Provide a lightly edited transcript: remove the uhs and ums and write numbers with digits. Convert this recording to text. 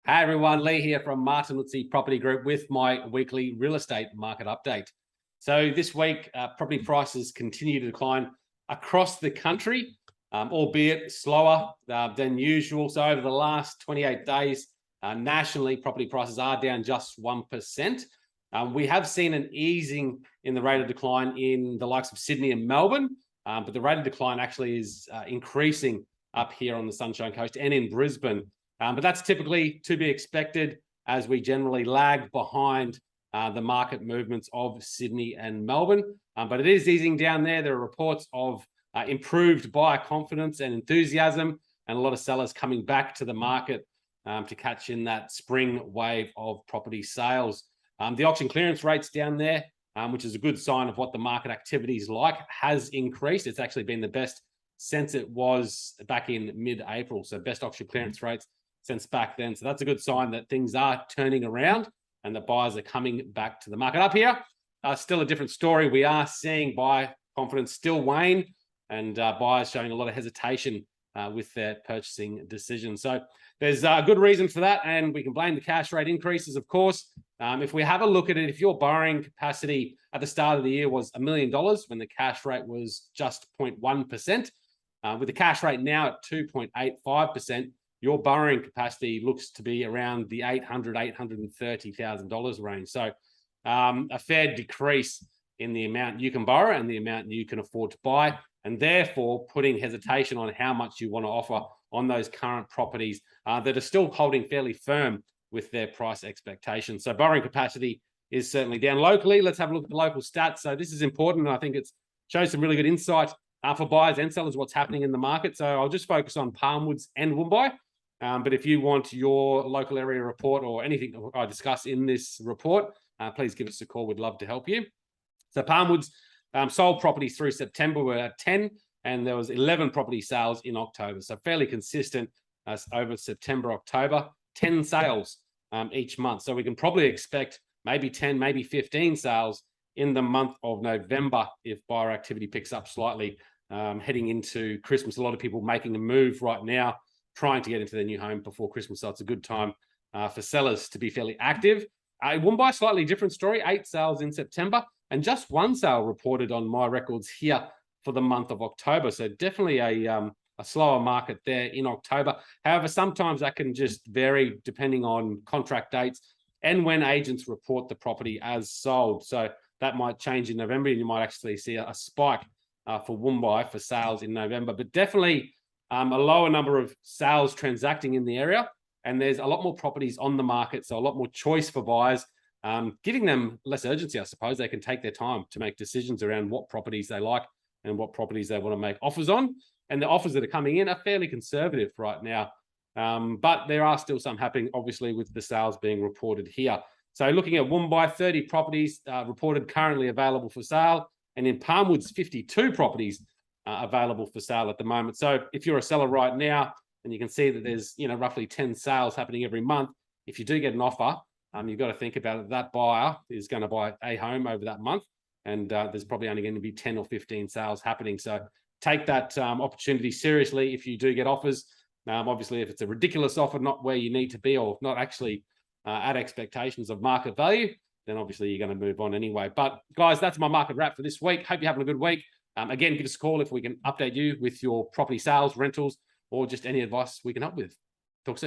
Hi everyone, Leigh here from Martinuzzi Property Group with my weekly real estate market update. So this week, property prices continue to decline across the country, albeit slower than usual. So over the last 28 days, nationally, property prices are down just 1%. We have seen an easing in the rate of decline in the likes of Sydney and Melbourne, but the rate of decline actually is increasing up here on the Sunshine Coast and in Brisbane. But that's typically to be expected as we generally lag behind the market movements of Sydney and Melbourne. But it is easing down there. There are reports of improved buyer confidence and enthusiasm, and a lot of sellers coming back to the market to catch in that spring wave of property sales. The auction clearance rates down there, which is a good sign of what the market activity is like, has increased. It's actually been the best since it was back in mid-April. So best auction clearance rates since back then. So that's a good sign that things are turning around and the buyers are coming back to the market. Up here, still a different story. We are seeing buyer confidence still wane and buyers showing a lot of hesitation with their purchasing decisions. So there's a good reason for that, and we can blame the cash rate increases, of course. If we have a look at it, if your borrowing capacity at the start of the year was $1 million when the cash rate was just 0.1%, with the cash rate now at 2.85%, your borrowing capacity looks to be around the $830,000 range. So a fair decrease in the amount you can borrow and the amount you can afford to buy, and therefore putting hesitation on how much you want to offer on those current properties that are still holding fairly firm with their price expectations. So borrowing capacity is certainly down. Locally, let's have a look at the local stats. So this is important, and I think it shows some really good insight for buyers and sellers what's happening in the market. So I'll just focus on Palmwoods and Woombye. But if you want your local area report or anything I discuss in this report, please give us a call. We'd love to help you. So Palmwoods sold properties through September were at 10, and there was 11 property sales in October. So fairly consistent over September, October, 10 sales each month. So we can probably expect maybe 10, maybe 15 sales in the month of November if buyer activity picks up slightly heading into Christmas. A lot of people making a move right now, trying to get into their new home before Christmas. So it's a good time for sellers to be fairly active. Woombye, slightly different story, 8 sales in September and just 1 sale reported on my records here for the month of October. So definitely a slower market there in October. However, sometimes that can just vary depending on contract dates and when agents report the property as sold. So that might change in November, and you might actually see a spike for Woombye for sales in November. But definitely a lower number of sales transacting in the area, and there's a lot more properties on the market, so a lot more choice for buyers, giving them less urgency, I suppose. They can take their time to make decisions around what properties they like and what properties they want to make offers on. And the offers that are coming in are fairly conservative right now, but there are still some happening, obviously, with the sales being reported here. So looking at Woombye, 30 properties reported currently available for sale, and in Palmwoods, 52 properties available for sale at the moment. So if you're a seller right now, and you can see that there's roughly 10 sales happening every month, if you do get an offer, you've got to think about it. That buyer is going to buy a home over that month, and there's probably only going to be 10 or 15 sales happening. So take that opportunity seriously if you do get offers. Obviously, if it's a ridiculous offer, not where you need to be, or not actually at expectations of market value, then obviously you're going to move on anyway. But guys, that's my market wrap for this week. Hope you're having a good week. Again, give us a call if we can update you with your property sales, rentals, or just any advice we can help with. Talk soon.